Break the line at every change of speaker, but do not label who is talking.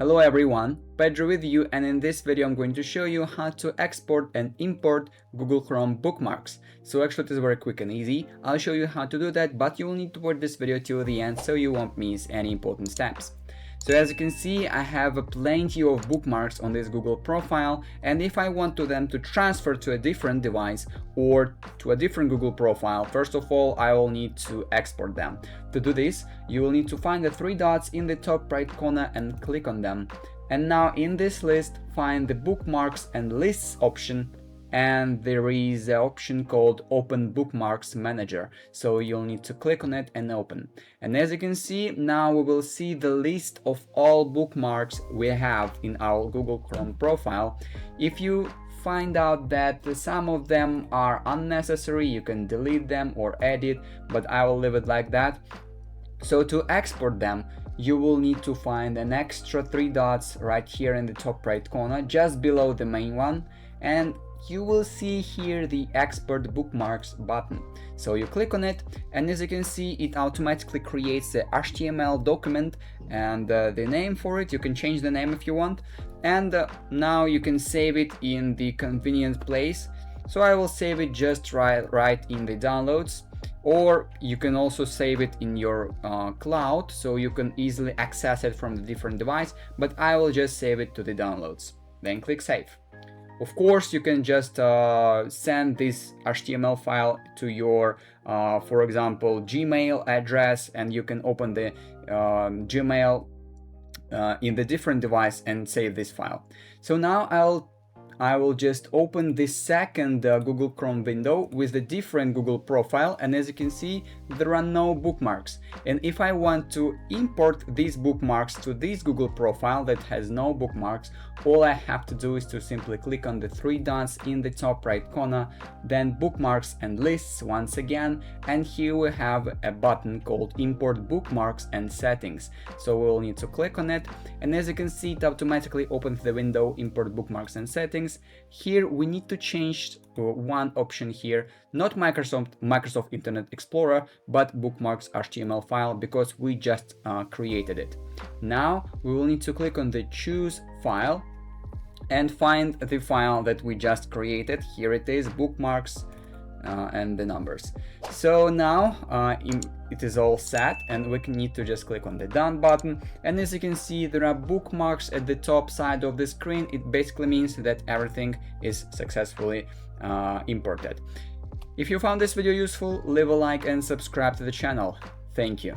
Hello everyone, Pedro with you, and in this video I'm going to show you how to export and import Google Chrome bookmarks. So actually it is very quick and easy. I'll show you how to do that, but you will need to watch this video till the end so you won't miss any important steps. So as you can see, I have plenty of bookmarks on this Google profile, and if I want them to transfer to a different device or to a different Google profile, first of all I will need to export them. To do this, you will need to find the three dots in the top right corner and click on them. And now in this list, find the bookmarks and lists option, and there is an option called Open Bookmarks Manager, so you'll need to click on it and open. And as you can see, now we will see the list of all bookmarks we have in our Google Chrome profile. If you find out that some of them are unnecessary, you can delete them or edit, but I will leave it like that. So to export them, you will need to find an extra three dots right here in the top right corner, just below the main one, and you will see here the export bookmarks button. So you click on it, and as you can see, it automatically creates the HTML document and the name for it. You can change the name if you want, and now you can save it in the convenient place. So I will save it just right in the downloads, or you can also save it in your cloud so you can easily access it from the different device, but I will just save it to the downloads. Then click save. Of course, you can just send this HTML file to your, for example, Gmail address, and you can open the Gmail in the different device and save this file. So now I will just open this second Google Chrome window with a different Google profile, and as you can see, there are no bookmarks. And if I want to import these bookmarks to this Google profile that has no bookmarks, all I have to do is to simply click on the three dots in the top right corner, then bookmarks and lists once again, and here we have a button called import bookmarks and settings. So we'll need to click on it, and as you can see, it automatically opens the window import bookmarks and settings. Here we need to change one option here, not Microsoft Internet Explorer, but bookmarks HTML file, because we just created it. Now we will need to click on the choose file and find the file that we just created. Here it is, bookmarks and the numbers. So now it is all set, and we can need to just click on the done button, and as you can see, there are bookmarks at the top side of the screen. It basically means that everything is successfully imported. If you found this video useful, leave a like and subscribe to the channel. Thank you.